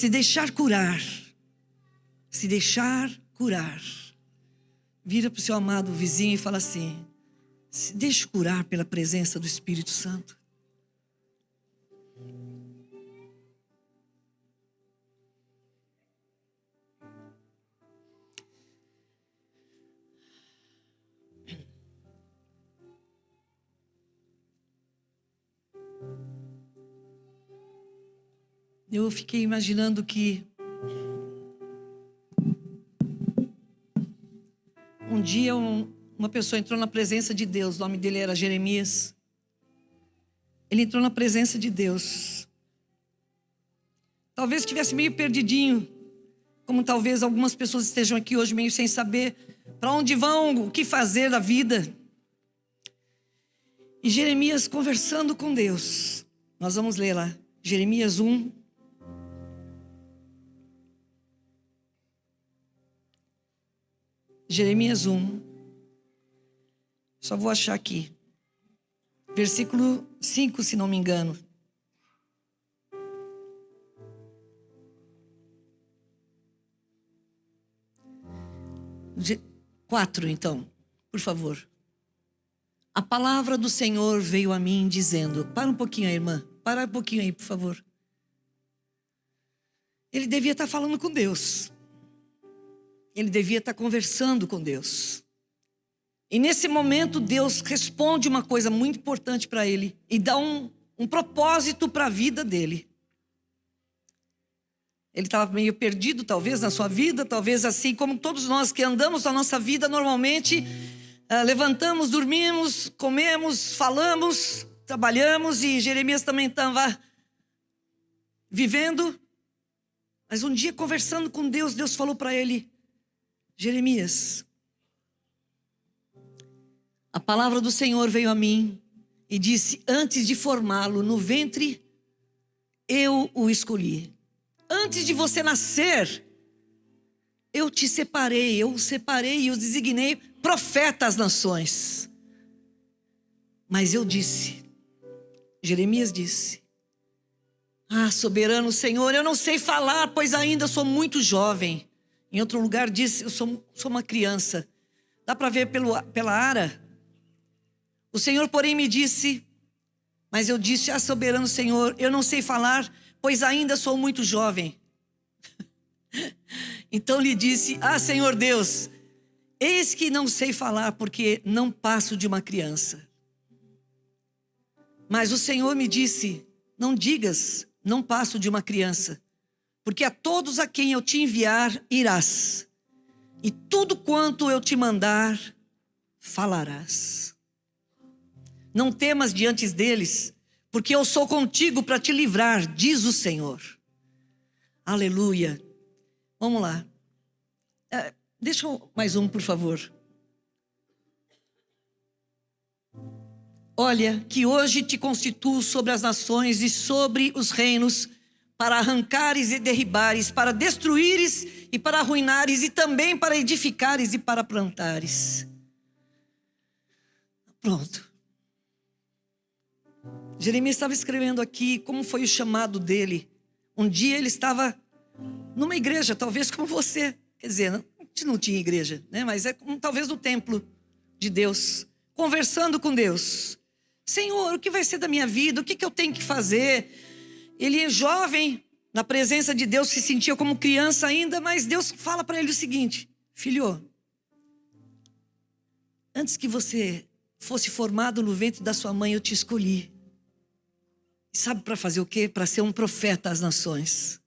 Se deixar curar. Se deixar curar. Vira para o seu amado vizinho e fala assim: se deixe curar pela presença do Espírito Santo. Eu fiquei imaginando que um dia uma pessoa entrou na presença de Deus, o nome dele era Jeremias. Ele entrou na presença de Deus. Talvez estivesse meio perdidinho, como talvez algumas pessoas estejam aqui hoje meio sem saber para onde vão, o que fazer da vida. E Jeremias conversando com Deus. Nós vamos ler lá, Jeremias 1. Jeremias 1, só vou achar aqui, versículo 5, se não me engano. Quatro, então, por favor. A palavra do Senhor veio a mim dizendo, para um pouquinho aí, irmã, para um pouquinho aí, por favor. Ele devia estar falando com Deus. Ele devia estar conversando com Deus. E nesse momento Deus responde uma coisa muito importante para ele. E dá um propósito para a vida dele. Ele estava meio perdido talvez na sua vida. Talvez assim como todos nós que andamos na nossa vida normalmente. Levantamos, dormimos, comemos, falamos, trabalhamos. E Jeremias também estava vivendo. Mas um dia conversando com Deus, Deus falou para ele: Jeremias, a palavra do Senhor veio a mim e disse: antes de formá-lo no ventre, eu o escolhi. Antes de você nascer, eu te separei, eu o separei e o designei profeta às nações. Mas eu disse, Jeremias disse: ah, soberano Senhor, eu não sei falar, pois ainda sou muito jovem. Em outro lugar disse, eu sou uma criança. Dá para ver pela ara. O Senhor, porém, me disse, mas eu disse: ah, soberano Senhor, eu não sei falar, pois ainda sou muito jovem. Então lhe disse: ah, Senhor Deus, eis que não sei falar, porque não passo de uma criança. Mas o Senhor me disse: não digas, não passo de uma criança, porque a todos a quem eu te enviar irás, e tudo quanto eu te mandar falarás. Não temas diante deles, porque eu sou contigo para te livrar, diz o Senhor. Aleluia. Vamos lá. Deixa mais um, por favor. Olha, que hoje te constituo sobre as nações e sobre os reinos, para arrancares e derribares, para destruíres e para arruinares, e também para edificares e para plantares. Pronto. Jeremias estava escrevendo aqui como foi o chamado dele. Um dia ele estava numa igreja, talvez como você. Quer dizer, a gente não tinha igreja, né? Mas talvez no templo de Deus, conversando com Deus. Senhor, o que vai ser da minha vida? O que eu tenho que fazer? Ele é jovem, na presença de Deus, se sentia como criança ainda, mas Deus fala para ele o seguinte: filho, antes que você fosse formado no ventre da sua mãe, eu te escolhi. E sabe para fazer o quê? Para ser um profeta às nações.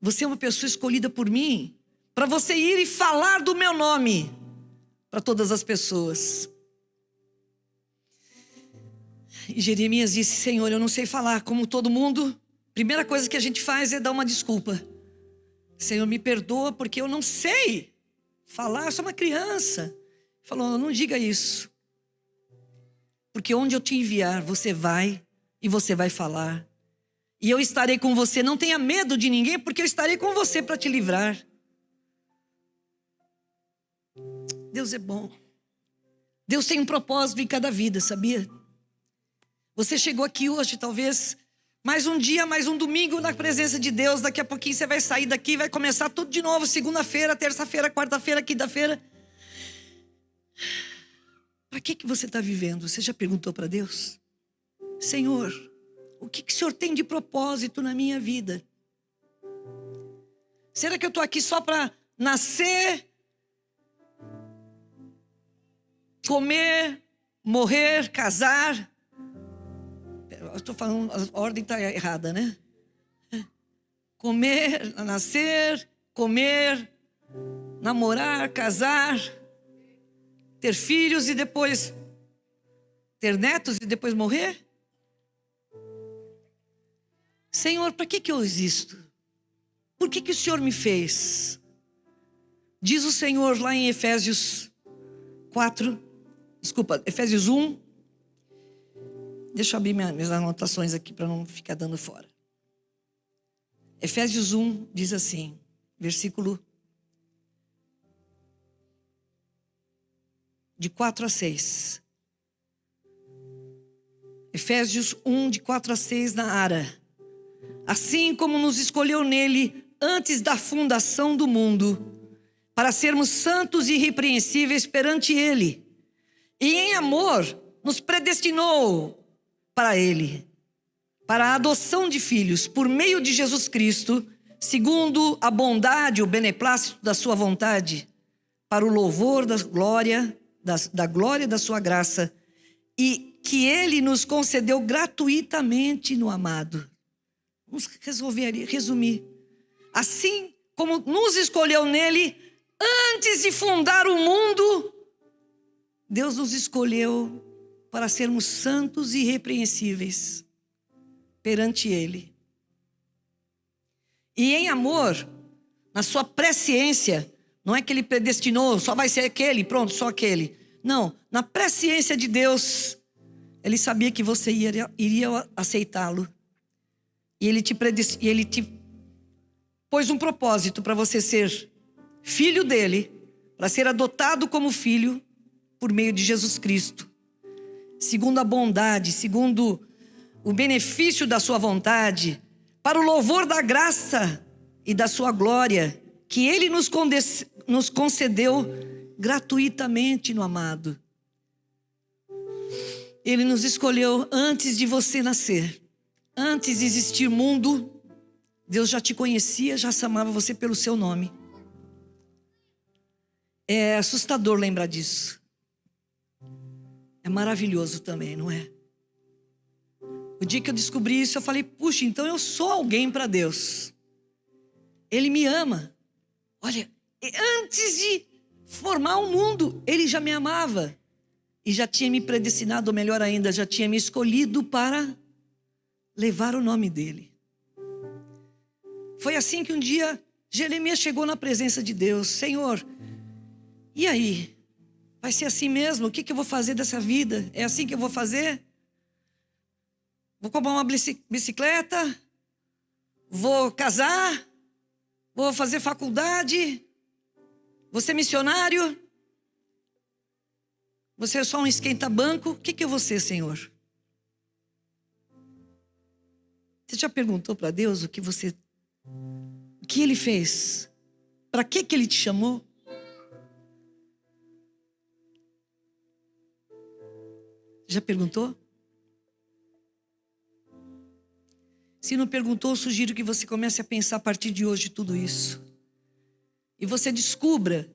Você é uma pessoa escolhida por mim, para você ir e falar do meu nome para todas as pessoas. E Jeremias disse: Senhor, eu não sei falar como todo mundo. Primeira coisa que a gente faz é dar uma desculpa. Senhor, me perdoa porque eu não sei falar, eu sou uma criança. Falou: não diga isso. Porque onde eu te enviar, você vai e você vai falar. E eu estarei com você. Não tenha medo de ninguém, porque eu estarei com você para te livrar. Deus é bom. Deus tem um propósito em cada vida, sabia? Você chegou aqui hoje, talvez Mais um dia, mais um domingo na presença de Deus. Daqui a pouquinho você vai sair daqui, vai começar tudo de novo. Segunda-feira, terça-feira, quarta-feira, quinta-feira. Para que você está vivendo? Você já perguntou para Deus? Senhor, o que o Senhor tem de propósito na minha vida? Será que eu estou aqui só para nascer, comer, morrer, casar? Eu estou falando, a ordem está errada, né? Comer, nascer, comer, namorar, casar, ter filhos e depois ter netos e depois morrer? Senhor, para que eu existo? Por que o Senhor me fez? Diz o Senhor lá em Efésios 1. Deixa eu abrir minhas anotações aqui para não ficar dando fora. Efésios 1 diz assim, versículo de 4 a 6. Efésios 1, de 4 a 6 na Ara. Assim como nos escolheu nele antes da fundação do mundo, para sermos santos e irrepreensíveis perante ele, e em amor nos predestinou para ele, para a adoção de filhos, por meio de Jesus Cristo, segundo a bondade e o beneplácito da sua vontade, para o louvor da glória da sua graça, e que ele nos concedeu gratuitamente no amado. Vamos resumir. Assim como nos escolheu nele, antes de fundar o mundo, Deus nos escolheu para sermos santos e irrepreensíveis perante ele. E em amor, na sua presciência, não é que ele predestinou, só vai ser aquele, pronto, só aquele. Não, na presciência de Deus, ele sabia que você iria aceitá-lo. E ele te pôs um propósito para você ser filho dele, para ser adotado como filho por meio de Jesus Cristo. Segundo a bondade, segundo o benefício da sua vontade, para o louvor da graça e da sua glória, que ele nos concedeu gratuitamente no amado. Ele nos escolheu antes de você nascer. Antes de existir mundo, Deus já te conhecia, já chamava você pelo seu nome. É assustador lembrar disso. É maravilhoso também, não é? O dia que eu descobri isso, eu falei, puxa, então eu sou alguém para Deus. Ele me ama. Olha, antes de formar o mundo, Ele já me amava. E já tinha me predestinado, ou melhor ainda, já tinha me escolhido para levar o nome dele. Foi assim que um dia Jeremias chegou na presença de Deus. Senhor, e aí? Vai ser assim mesmo? O que eu vou fazer dessa vida? É assim que eu vou fazer? Vou comprar uma bicicleta? Vou casar? Vou fazer faculdade? Vou ser missionário? Vou ser só um esquenta-banco? O que eu vou ser, Senhor? Você já perguntou para Deus o que Ele fez? Para que Ele te chamou? Já perguntou? Se não perguntou, eu sugiro que você comece a pensar a partir de hoje tudo isso. E você descubra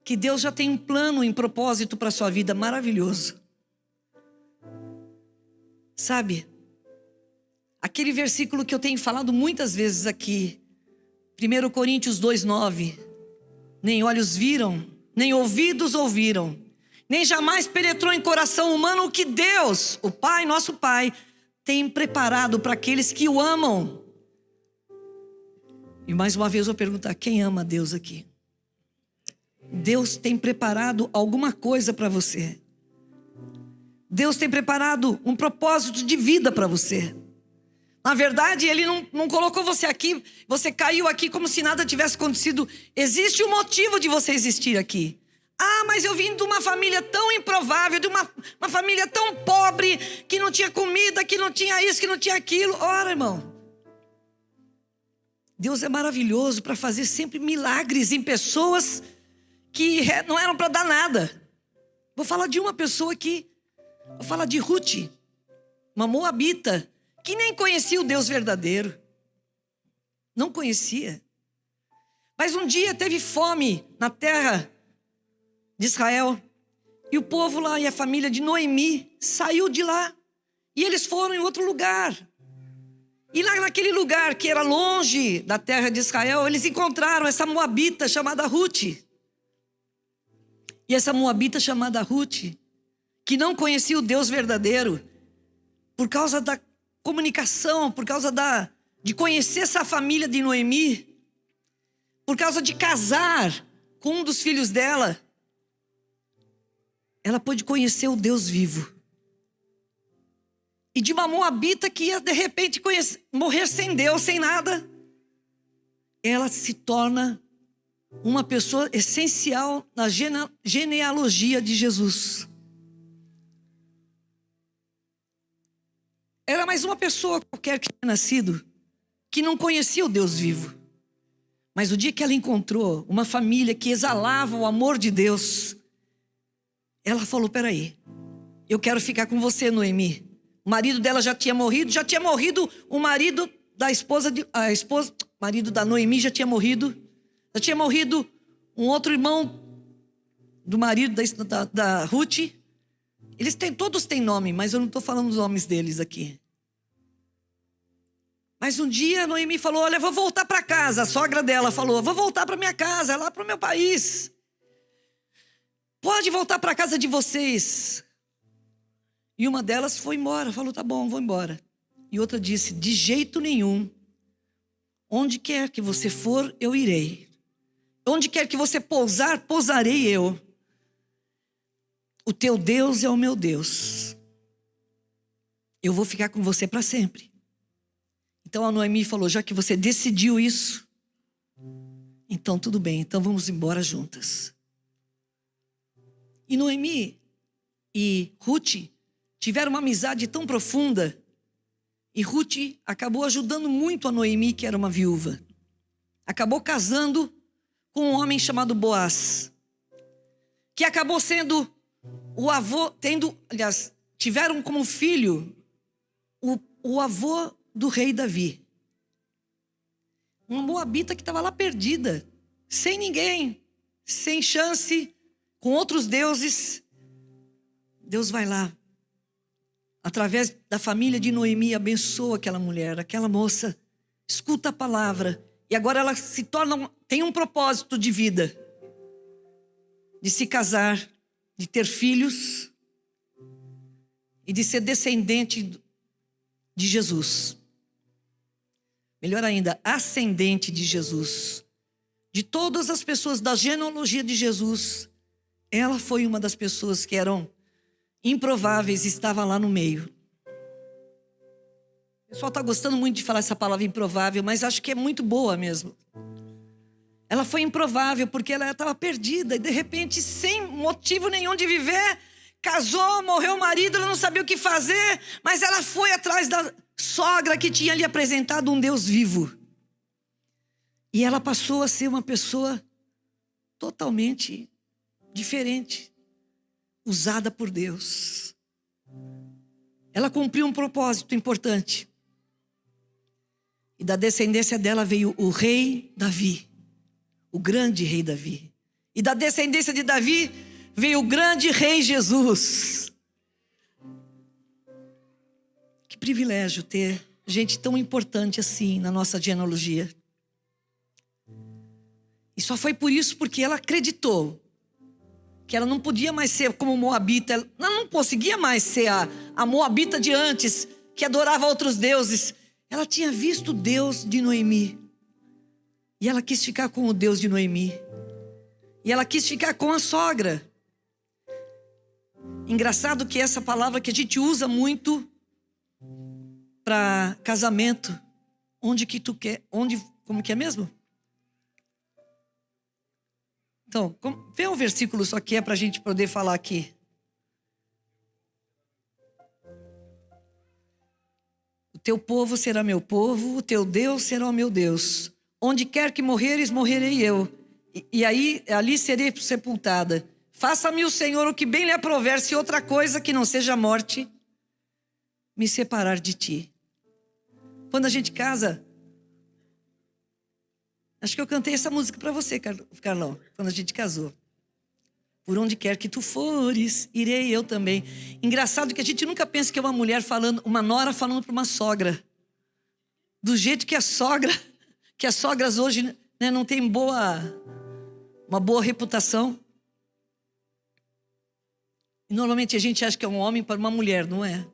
que Deus já tem um plano, um propósito para a sua vida maravilhoso. Sabe? Aquele versículo que eu tenho falado muitas vezes aqui. 1 Coríntios 2:9. Nem olhos viram, nem ouvidos ouviram, nem jamais penetrou em coração humano o que Deus, o Pai, nosso Pai, tem preparado para aqueles que o amam. E mais uma vez eu vou perguntar, quem ama Deus aqui? Deus tem preparado alguma coisa para você. Deus tem preparado um propósito de vida para você. Na verdade, Ele não colocou você aqui, você caiu aqui como se nada tivesse acontecido. Existe um motivo de você existir aqui. Ah, mas eu vim de uma família tão improvável, de uma família tão pobre, que não tinha comida, que não tinha isso, que não tinha aquilo. Ora, irmão, Deus é maravilhoso para fazer sempre milagres em pessoas que não eram para dar nada. Vou falar de uma pessoa aqui. Vou falar de Ruth, uma moabita, que nem conhecia o Deus verdadeiro. Não conhecia. Mas um dia teve fome na terra de Israel. E o povo lá e a família de Noemi saiu de lá. E eles foram em outro lugar. E lá naquele lugar que era longe da terra de Israel, eles encontraram essa moabita chamada Ruth. E essa moabita chamada Ruth, que não conhecia o Deus verdadeiro, por causa da comunicação, por causa de conhecer essa família de Noemi, por causa de casar com um dos filhos dela, ela pôde conhecer o Deus vivo. E de uma moabita que ia de repente morrer sem Deus, sem nada, ela se torna uma pessoa essencial na genealogia de Jesus. Era mais uma pessoa qualquer que tinha nascido, que não conhecia o Deus vivo. Mas o dia que ela encontrou uma família que exalava o amor de Deus, ela falou, peraí, eu quero ficar com você, Noemi. O marido dela já tinha morrido o marido da marido da Noemi já tinha morrido um outro irmão do marido da Ruth. Todos têm nome, mas eu não estou falando os nomes deles aqui. Mas um dia a Noemi falou, olha, vou voltar para casa. A sogra dela falou, vou voltar para minha casa, lá para o meu país. Pode voltar para a casa de vocês. E uma delas foi embora, falou, tá bom, vou embora. E outra disse, de jeito nenhum. Onde quer que você for, eu irei. Onde quer que você pousar, pousarei eu. O teu Deus é o meu Deus. Eu vou ficar com você para sempre. Então a Noemi falou, já que você decidiu isso, então tudo bem, então vamos embora juntas. E Noemi e Ruth tiveram uma amizade tão profunda. E Ruth acabou ajudando muito a Noemi, que era uma viúva. Acabou casando com um homem chamado Boaz, que acabou sendo o avô, tiveram como filho o avô do rei Davi. Uma moabita que estava lá perdida, sem ninguém, sem chance, com outros deuses. Deus vai lá, através da família de Noemi, abençoa aquela mulher, aquela moça, escuta a palavra, e agora ela tem um propósito de vida, de se casar, de ter filhos, e de ser descendente de Jesus. Melhor ainda, ascendente de Jesus. De todas as pessoas da genealogia de Jesus, ela foi uma das pessoas que eram improváveis, estava lá no meio. O pessoal está gostando muito de falar essa palavra improvável, mas acho que é muito boa mesmo. Ela foi improvável porque ela estava perdida e de repente, sem motivo nenhum de viver, casou, morreu o marido, ela não sabia o que fazer, mas ela foi atrás da sogra que tinha lhe apresentado um Deus vivo. E ela passou a ser uma pessoa totalmente diferente, usada por Deus. Ela cumpriu um propósito importante. E da descendência dela veio o rei Davi, o grande rei Davi. E da descendência de Davi veio o grande rei Jesus. Que privilégio ter gente tão importante assim na nossa genealogia. E só foi por isso porque ela acreditou que ela não podia mais ser como moabita. Ela não conseguia mais ser a moabita de antes, que adorava outros deuses. Ela tinha visto o Deus de Noemi. E ela quis ficar com o Deus de Noemi. E ela quis ficar com a sogra. Engraçado que essa palavra que a gente usa muito para casamento. Onde que tu quer? Como que é mesmo? Então, vê o versículo só que é para a gente poder falar aqui. O teu povo será meu povo, o teu Deus será o meu Deus. Onde quer que morreres, morrerei eu. E aí, ali serei sepultada. Faça-me o Senhor o que bem lhe aprover, se outra coisa que não seja a morte me separar de ti. Quando a gente casa, acho que eu cantei essa música para você, Carlão, quando a gente casou. Por onde quer que tu fores, irei eu também. Engraçado que a gente nunca pensa que é uma mulher falando, uma nora falando para uma sogra. Do jeito que as sogras hoje, né, não têm uma boa reputação. E normalmente a gente acha que é um homem para uma mulher, não é?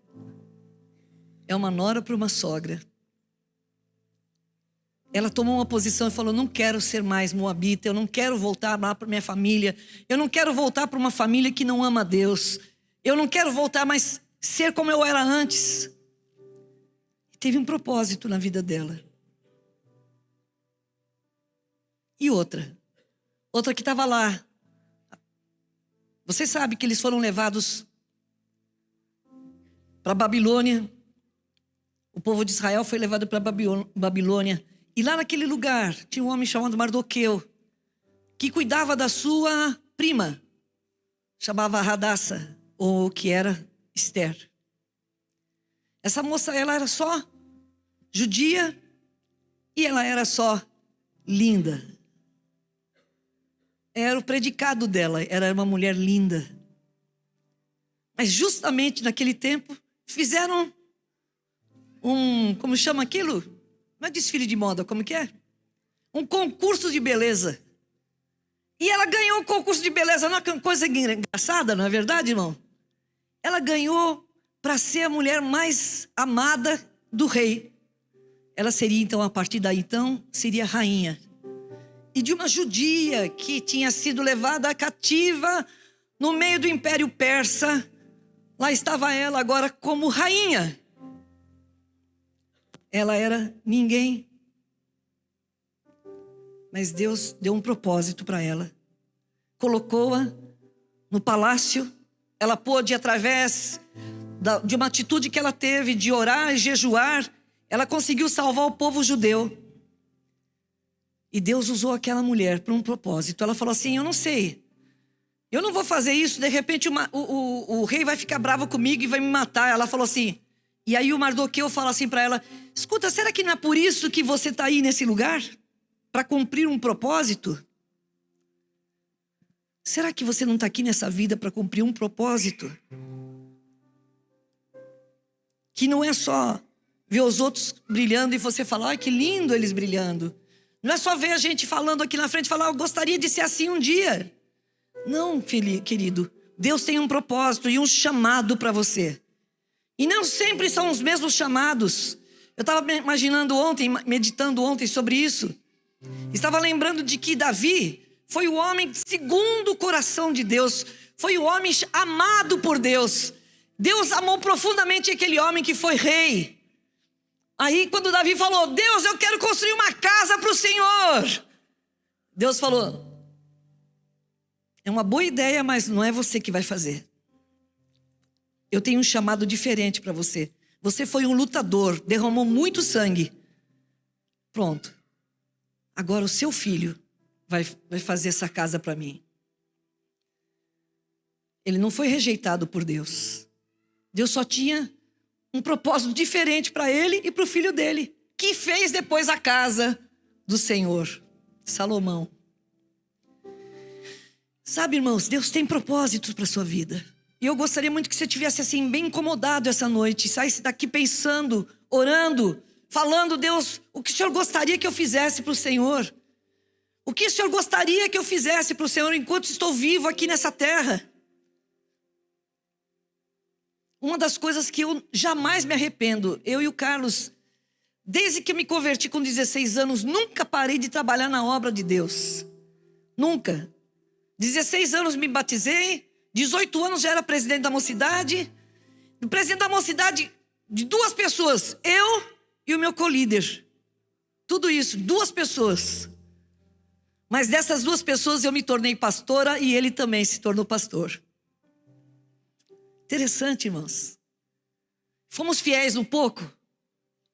É uma nora para uma sogra. Ela tomou uma posição e falou: não quero ser mais moabita, eu não quero voltar lá para minha família, eu não quero voltar para uma família que não ama a Deus, eu não quero voltar mais ser como eu era antes. E teve um propósito na vida dela. E outra que estava lá. Você sabe que eles foram levados para a Babilônia. O povo de Israel foi levado para a Babilônia. E lá naquele lugar tinha um homem chamado Mardoqueu, que cuidava da sua prima, chamava Radassa, ou que era Esther. Essa moça, ela era só judia e ela era só linda. Era o predicado dela, era uma mulher linda. Mas justamente naquele tempo, fizeram como chama aquilo? Não é desfile de moda, como que é? Um concurso de beleza. E ela ganhou o concurso de beleza. Não é uma coisa engraçada, não é verdade, irmão? Ela ganhou para ser a mulher mais amada do rei. Ela seria, então, a partir daí, então, seria rainha. E de uma judia que tinha sido levada cativa no meio do Império Persa, lá estava ela agora como rainha. Ela era ninguém. Mas Deus deu um propósito para ela. Colocou-a no palácio. Ela pôde, através de uma atitude que ela teve de orar e jejuar, ela conseguiu salvar o povo judeu. E Deus usou aquela mulher para um propósito. Ela falou assim: eu não sei, eu não vou fazer isso, de repente o rei vai ficar bravo comigo e vai me matar. Ela falou assim, e aí o Mardoqueu fala assim para ela: escuta, será que não é por isso que você está aí nesse lugar? Para cumprir um propósito? Será que você não está aqui nessa vida para cumprir um propósito? Que não é só ver os outros brilhando e você falar: ai, que lindo eles brilhando. Não é só ver a gente falando aqui na frente e falar: eu gostaria de ser assim um dia. Não, querido. Deus tem um propósito e um chamado para você. E não sempre são os mesmos chamados. Eu estava imaginando ontem, meditando ontem sobre isso. Estava lembrando de que Davi foi o homem segundo o coração de Deus. Foi o homem amado por Deus. Deus amou profundamente aquele homem que foi rei. Aí quando Davi falou: Deus, eu quero construir uma casa para o Senhor. Deus falou: é uma boa ideia, mas não é você que vai fazer. Eu tenho um chamado diferente para você. Você foi um lutador, derramou muito sangue. Pronto. Agora o seu filho vai fazer essa casa para mim. Ele não foi rejeitado por Deus. Deus só tinha um propósito diferente para ele e para o filho dele, que fez depois a casa do Senhor, Salomão. Sabe, irmãos, Deus tem propósitos para a sua vida. E eu gostaria muito que você estivesse assim, bem incomodado essa noite, saísse daqui pensando, orando, falando: Deus, o que o Senhor gostaria que eu fizesse para o Senhor? O que o Senhor gostaria que eu fizesse para o Senhor enquanto estou vivo aqui nessa terra? Uma das coisas que eu jamais me arrependo, eu e o Carlos, desde que eu me converti com 16 anos, nunca parei de trabalhar na obra de Deus. Nunca. 16 anos me batizei, 18 anos já era presidente da mocidade. O presidente da mocidade de 2 pessoas, eu e o meu co-líder. Tudo isso, 2 pessoas. Mas dessas duas pessoas eu me tornei pastora e ele também se tornou pastor. Interessante, irmãos. Fomos fiéis um pouco.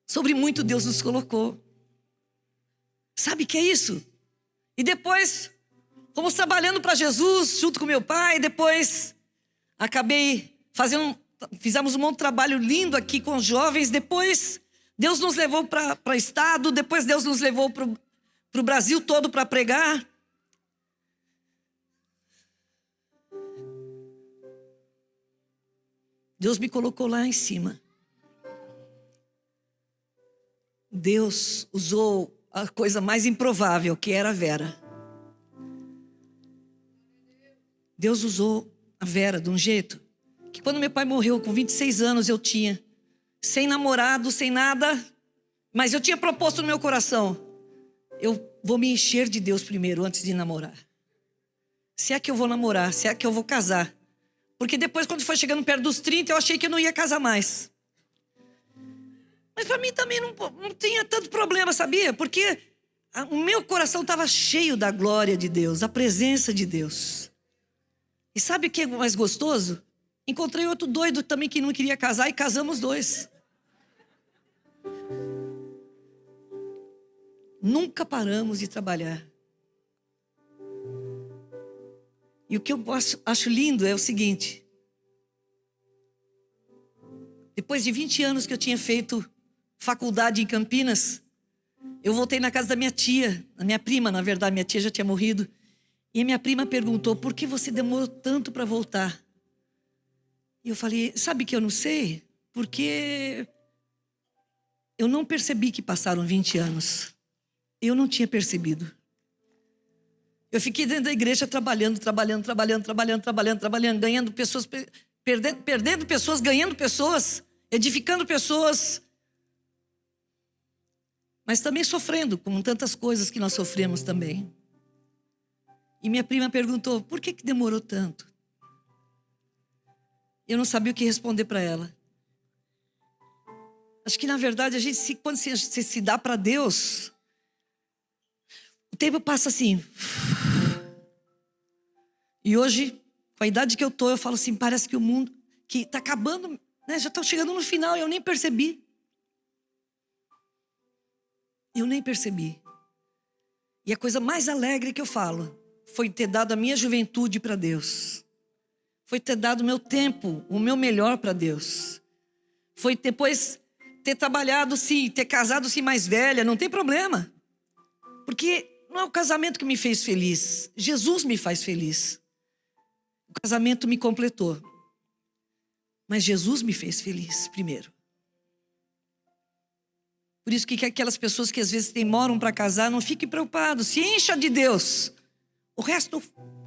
Sobre muito Deus nos colocou. Sabe o que é isso? E depois fomos trabalhando para Jesus junto com meu pai. Depois fizemos um monte de trabalho lindo aqui com os jovens. Depois Deus nos levou para estado. Depois Deus nos levou para o Brasil todo para pregar. Deus me colocou lá em cima. Deus usou a coisa mais improvável, que era a Vera. Deus usou a Vera de um jeito que quando meu pai morreu com 26 anos eu tinha, sem namorado, sem nada, mas eu tinha proposto no meu coração, eu vou me encher de Deus primeiro antes de namorar. Se é que eu vou namorar, se é que eu vou casar. Porque depois, quando foi chegando perto dos 30, eu achei que eu não ia casar mais. Mas para mim também não tinha tanto problema, sabia? Porque o meu coração estava cheio da glória de Deus, da presença de Deus. E sabe o que é mais gostoso? Encontrei outro doido também que não queria casar e casamos dois. Nunca paramos de trabalhar. E o que eu acho lindo é o seguinte. Depois de 20 anos que eu tinha feito faculdade em Campinas, eu voltei na casa da minha tia, a minha prima, na verdade, minha tia já tinha morrido. E a minha prima perguntou, por que você demorou tanto para voltar? E eu falei, sabe que eu não sei? Porque eu não percebi que passaram 20 anos. Eu não tinha percebido. Eu fiquei dentro da igreja trabalhando, ganhando pessoas, perdendo pessoas, ganhando pessoas, edificando pessoas. Mas também sofrendo, como tantas coisas que nós sofremos também. E minha prima perguntou, por que demorou tanto? Eu não sabia o que responder para ela. Acho que na verdade, quando você se dá para Deus, o tempo passa assim. E hoje, com a idade que eu tô, eu falo assim, parece que o mundo que está acabando, né? Já está chegando no final e eu nem percebi. Eu nem percebi. E a coisa mais alegre que eu falo foi ter dado a minha juventude para Deus. Foi ter dado o meu tempo, o meu melhor para Deus. Foi depois ter trabalhado, sim, ter casado, sim, mais velha, não tem problema. Porque não é o casamento que me fez feliz. Jesus me faz feliz. O casamento me completou. Mas Jesus me fez feliz primeiro. Por isso que aquelas pessoas que às vezes demoram para casar, não fiquem preocupados. Se encha de Deus. O resto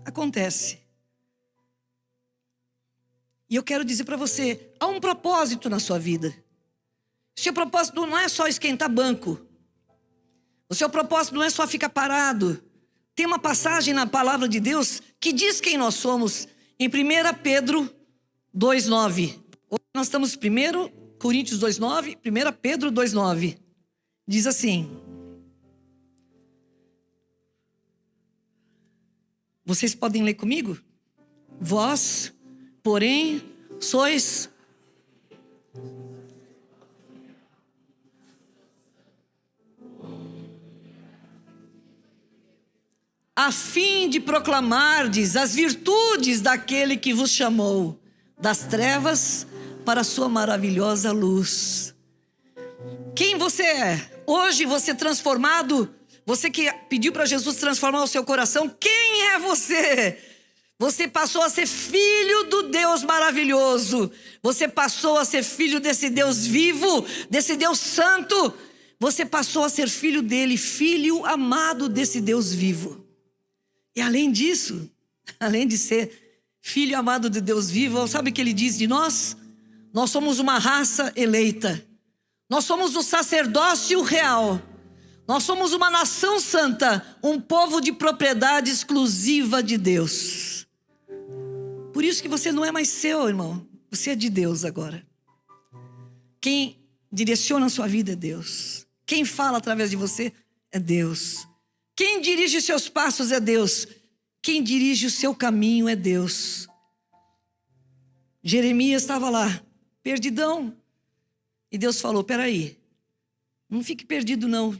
acontece. E eu quero dizer para você, há um propósito na sua vida. O seu propósito não é só esquentar banco. O seu propósito não é só ficar parado. Tem uma passagem na palavra de Deus que diz quem nós somos. Em 1 Pedro 2,9. Hoje nós estamos 1 Coríntios 2,9, 1 Pedro 2,9. Diz assim. Vocês podem ler comigo? Vós, porém, sois... a fim de proclamardes as virtudes daquele que vos chamou das trevas para a sua maravilhosa luz. Quem você é? Hoje você transformado, você que pediu para Jesus transformar o seu coração, quem é você? Você passou a ser filho do Deus maravilhoso. Você passou a ser filho desse Deus vivo, desse Deus santo. Você passou a ser filho dele, filho amado desse Deus vivo. E além disso, além de ser filho amado de Deus vivo, sabe o que ele diz de nós? Nós somos uma raça eleita. Nós somos o sacerdócio real. Nós somos uma nação santa, um povo de propriedade exclusiva de Deus. Por isso que você não é mais seu, irmão. Você é de Deus agora. Quem direciona a sua vida é Deus. Quem fala através de você é Deus. Quem dirige os seus passos é Deus. Quem dirige o seu caminho é Deus. Jeremias estava lá, perdidão. E Deus falou, peraí, não fique perdido não.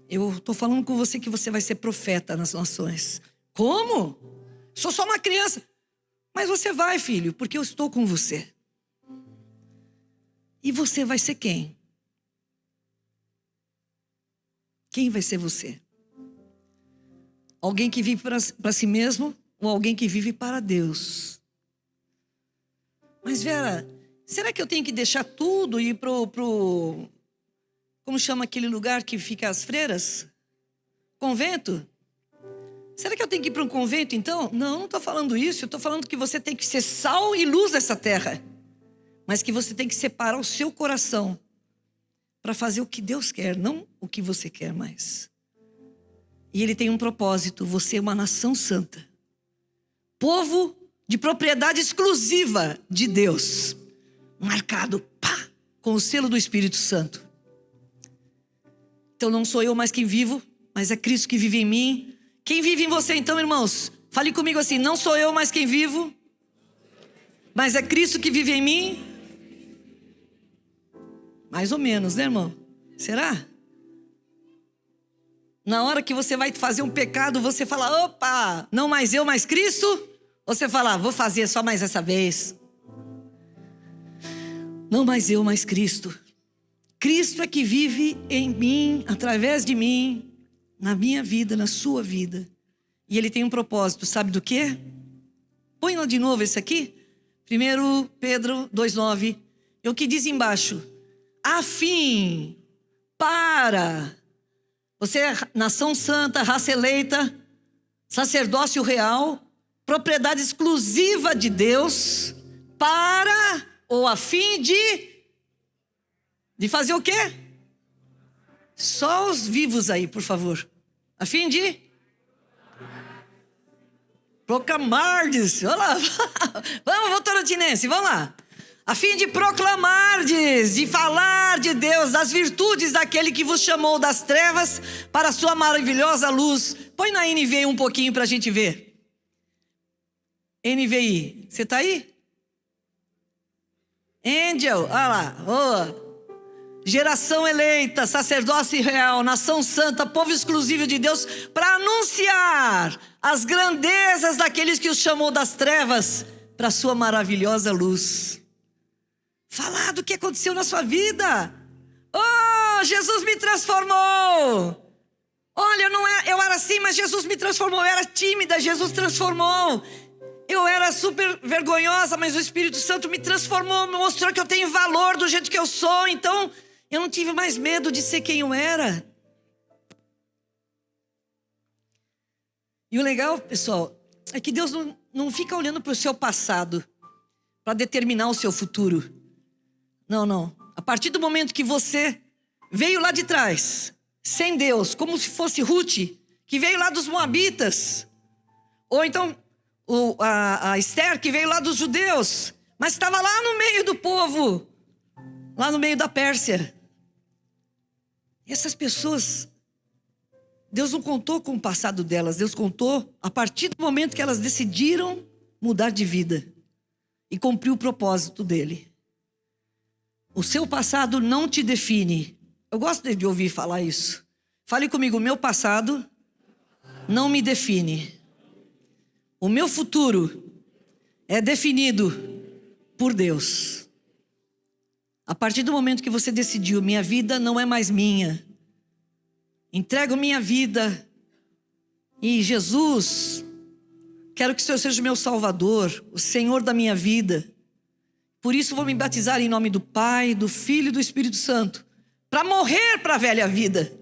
Eu estou falando com você que você vai ser profeta nas nações. Como? Sou só uma criança. Mas você vai, filho, porque eu estou com você. E você vai ser quem? Quem vai ser você? Alguém que vive para si mesmo ou alguém que vive para Deus? Mas Vera, será que eu tenho que deixar tudo e ir pro como chama aquele lugar que fica as freiras? Convento? Será que eu tenho que ir para um convento então? Não estou falando isso. Eu estou falando que você tem que ser sal e luz dessa terra. Mas que você tem que separar o seu coração para fazer o que Deus quer, não o que você quer mais. E Ele tem um propósito. Você é uma nação santa. Povo de propriedade exclusiva de Deus. Marcado, pá, com o selo do Espírito Santo. Então não sou eu mais quem vivo, mas é Cristo que vive em mim. Quem vive em você então, irmãos? Fale comigo assim, não sou eu mais quem vivo, mas é Cristo que vive em mim. Mais ou menos, né, irmão? Será? Na hora que você vai fazer um pecado, você fala, opa, não mais eu, mais Cristo? Ou você fala, vou fazer só mais essa vez. Não mais eu, mais Cristo. Cristo é que vive em mim, através de mim, na minha vida, na sua vida. E Ele tem um propósito, sabe do quê? Põe lá de novo esse aqui. 1 Pedro 2,9. É o que diz embaixo. A fim, para. Você é nação santa, raça eleita, sacerdócio real, propriedade exclusiva de Deus, para ou a fim de fazer o quê? Só os vivos aí, por favor. A fim de proclamardes. Olha lá. Vamos, Votorantinense, vamos lá. A fim de proclamardes, de falar de Deus, das virtudes daquele que vos chamou das trevas para a sua maravilhosa luz. Põe na NVI um pouquinho para a gente ver. NVI, você está aí? Angel, olha lá, boa. Geração eleita, sacerdócio real, nação santa, povo exclusivo de Deus, para anunciar as grandezas daqueles que os chamou das trevas para a sua maravilhosa luz. Falar do que aconteceu na sua vida. Oh, Jesus me transformou. Olha, eu era assim, mas Jesus me transformou. Eu era tímida, Jesus transformou. Eu era super vergonhosa, mas o Espírito Santo me transformou, me mostrou que eu tenho valor do jeito que eu sou. Então, eu não tive mais medo de ser quem eu era. E o legal, pessoal, é que Deus não fica olhando para o seu passado para determinar o seu futuro. Não. A partir do momento que você veio lá de trás, sem Deus, como se fosse Ruth, que veio lá dos Moabitas, ou então a Esther, que veio lá dos judeus, mas estava lá no meio do povo, lá no meio da Pérsia. E essas pessoas, Deus não contou com o passado delas, Deus contou a partir do momento que elas decidiram mudar de vida e cumprir o propósito dele. O seu passado não te define. Eu gosto de ouvir falar isso. Fale comigo, o meu passado não me define. O meu futuro é definido por Deus. A partir do momento que você decidiu, minha vida não é mais minha. Entrego minha vida. E Jesus, quero que o Senhor seja o meu Salvador, o Senhor da minha vida. Por isso vou me batizar em nome do Pai, do Filho e do Espírito Santo. Para morrer para a velha vida.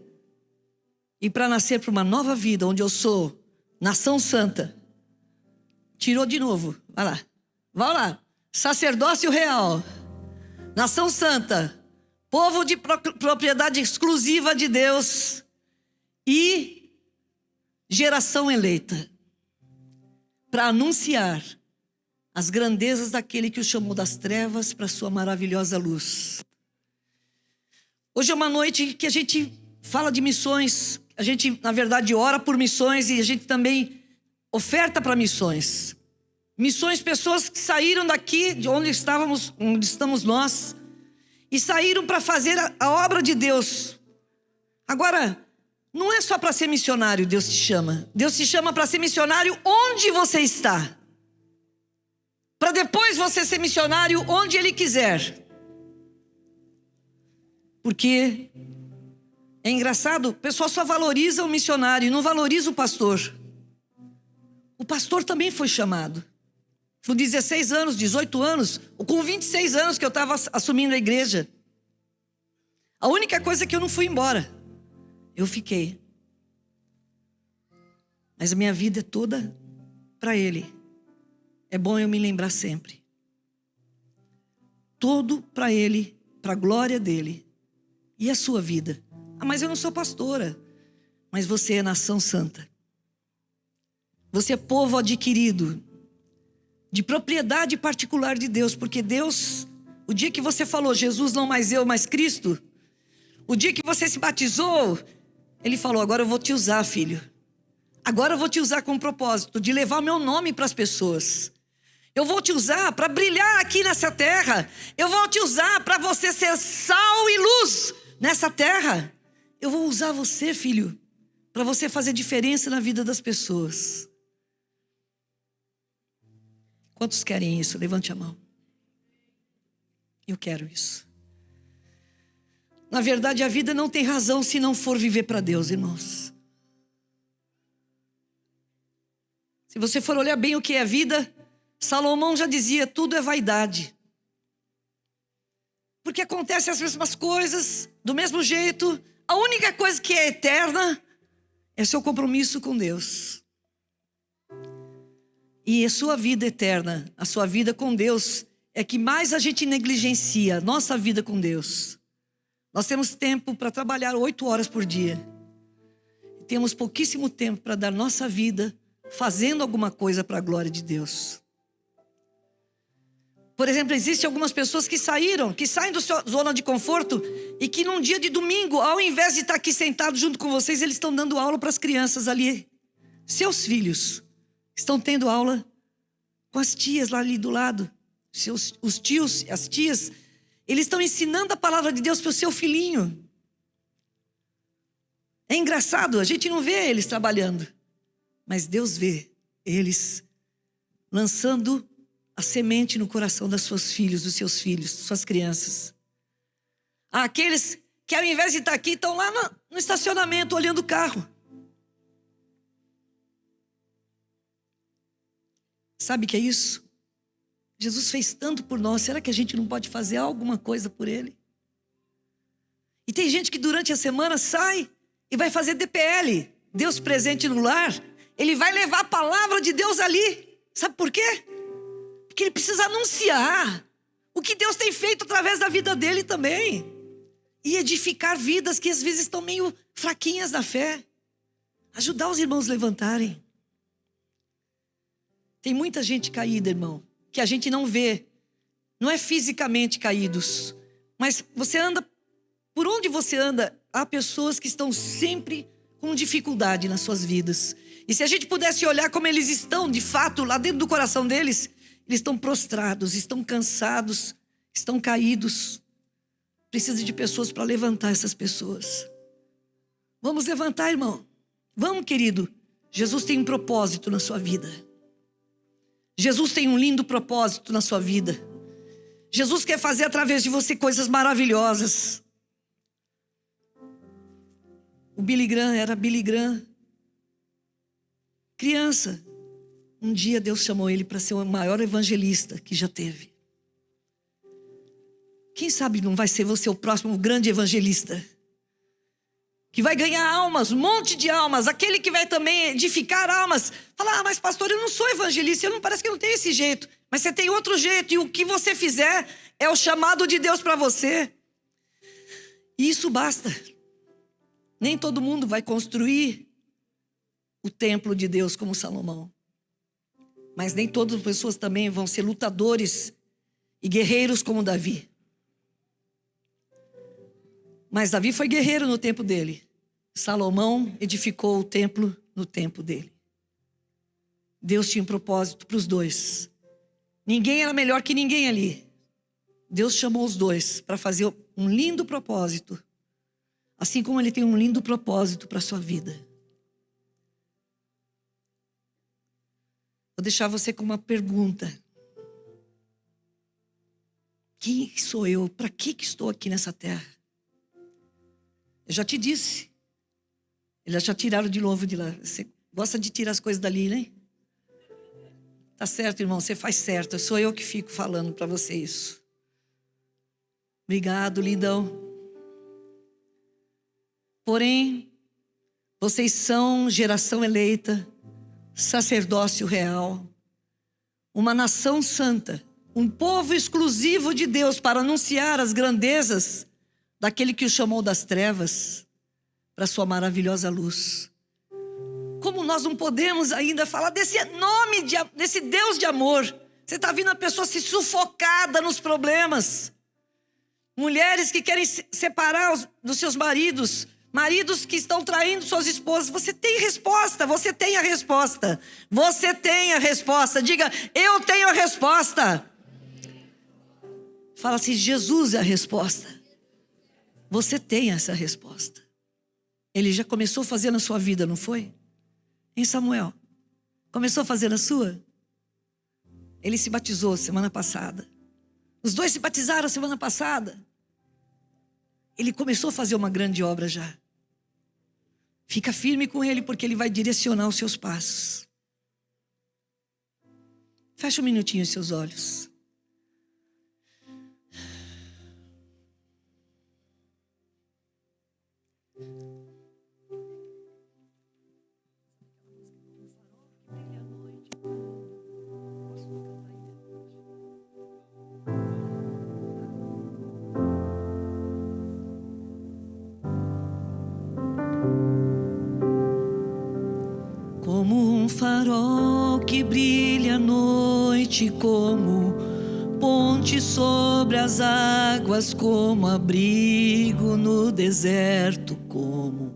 E para nascer para uma nova vida, onde eu sou nação santa. Tirou de novo, vai lá. Sacerdócio real. Nação santa. Povo de propriedade exclusiva de Deus. E geração eleita. Para anunciar as grandezas daquele que o chamou das trevas para a sua maravilhosa luz. Hoje é uma noite que a gente fala de missões. A gente, na verdade, ora por missões e a gente também oferta para missões. Missões, pessoas que saíram daqui, de onde estamos nós, e saíram para fazer a obra de Deus. Agora, não é só para ser missionário Deus te chama. Deus te chama para ser missionário onde você está. Para depois você ser missionário onde Ele quiser. Porque é engraçado, o pessoal só valoriza o missionário e não valoriza o pastor. O pastor também foi chamado. Com 16 anos, 18 anos, ou com 26 anos que eu estava assumindo a igreja. A única coisa é que eu não fui embora. Eu fiquei. Mas a minha vida é toda para Ele. É bom eu me lembrar sempre. Todo para Ele, para a glória dEle. E a sua vida? Ah, mas eu não sou pastora. Mas você é nação santa. Você é povo adquirido, de propriedade particular de Deus. Porque Deus, o dia que você falou, Jesus não mais eu, mas Cristo. O dia que você se batizou, Ele falou, agora eu vou te usar, filho. Agora eu vou te usar com o propósito de levar o meu nome para as pessoas. Eu vou te usar para brilhar aqui nessa terra. Eu vou te usar para você ser sal e luz nessa terra. Eu vou usar você, filho, para você fazer diferença na vida das pessoas. Quantos querem isso? Levante a mão. Eu quero isso. Na verdade, a vida não tem razão se não for viver para Deus, irmãos. Se você for olhar bem o que é a vida, Salomão já dizia, tudo é vaidade. Porque acontecem as mesmas coisas, do mesmo jeito. A única coisa que é eterna é seu compromisso com Deus. E a sua vida eterna, a sua vida com Deus, é que mais a gente negligencia, nossa vida com Deus. Nós temos tempo para trabalhar 8 horas por dia. Temos pouquíssimo tempo para dar nossa vida fazendo alguma coisa para a glória de Deus. Por exemplo, existem algumas pessoas que saem da sua zona de conforto e que num dia de domingo, ao invés de estar aqui sentado junto com vocês, eles estão dando aula para as crianças ali. Seus filhos estão tendo aula com as tias lá ali do lado. Os tios, as tias, eles estão ensinando a palavra de Deus para o seu filhinho. É engraçado, a gente não vê eles trabalhando. Mas Deus vê eles lançando a semente no coração dos seus filhos, das suas crianças. Há aqueles que ao invés de estar aqui, estão lá no estacionamento olhando o carro. Sabe o que é isso? Jesus fez tanto por nós, será que a gente não pode fazer alguma coisa por Ele? E tem gente que durante a semana sai e vai fazer DPL, Deus presente no lar. Ele vai levar a palavra de Deus ali. Sabe por quê? Porque ele precisa anunciar o que Deus tem feito através da vida dele também. E edificar vidas que às vezes estão meio fraquinhas na fé. Ajudar os irmãos a levantarem. Tem muita gente caída, irmão, que a gente não vê. Não é fisicamente caídos. Mas você anda, por onde você anda, há pessoas que estão sempre com dificuldade nas suas vidas. E se a gente pudesse olhar como eles estão, de fato, lá dentro do coração deles, eles estão prostrados, estão cansados, estão caídos. Precisa de pessoas para levantar essas pessoas. Vamos levantar, irmão. Vamos, querido. Jesus tem um propósito na sua vida. Jesus tem um lindo propósito na sua vida. Jesus quer fazer através de você coisas maravilhosas. O Billy Graham era Billy Graham. Criança. Um dia Deus chamou ele para ser o maior evangelista que já teve. Quem sabe não vai ser você o próximo grande evangelista? Que vai ganhar almas, um monte de almas. Aquele que vai também edificar almas. Falar, mas pastor, eu não sou evangelista. Parece que eu não tenho esse jeito. Mas você tem outro jeito. E o que você fizer é o chamado de Deus para você. E isso basta. Nem todo mundo vai construir o templo de Deus como Salomão. Mas nem todas as pessoas também vão ser lutadores e guerreiros como Davi. Mas Davi foi guerreiro no tempo dele. Salomão edificou o templo no tempo dele. Deus tinha um propósito para os dois. Ninguém era melhor que ninguém ali. Deus chamou os dois para fazer um lindo propósito. Assim como Ele tem um lindo propósito para a sua vida. Vou deixar você com uma pergunta. Quem sou eu? Para que estou aqui nessa terra? Eu já te disse. Eles já tiraram de novo de lá. Você gosta de tirar as coisas dali, né? Tá certo, irmão, você faz certo. Sou eu que fico falando para você isso. Obrigado, lindão. Porém, vocês são geração eleita, sacerdócio real, uma nação santa, um povo exclusivo de Deus para anunciar as grandezas daquele que o chamou das trevas para sua maravilhosa luz. Como nós não podemos ainda falar desse nome, desse Deus de amor? Você está vendo a pessoa se sufocada nos problemas. Mulheres que querem se separar dos seus maridos, maridos que estão traindo suas esposas. Você tem resposta, você tem a resposta. Você tem a resposta. Diga, eu tenho a resposta. Fala assim, Jesus é a resposta. Você tem essa resposta. Ele já começou a fazer na sua vida, não foi? Em Samuel, começou a fazer na sua? Ele se batizou semana passada. Os dois se batizaram semana passada. Ele começou a fazer uma grande obra já. Fica firme com ele, porque ele vai direcionar os seus passos. Fecha um minutinho os seus olhos. Como um farol que brilha à noite, como ponte sobre as águas, como abrigo no deserto, como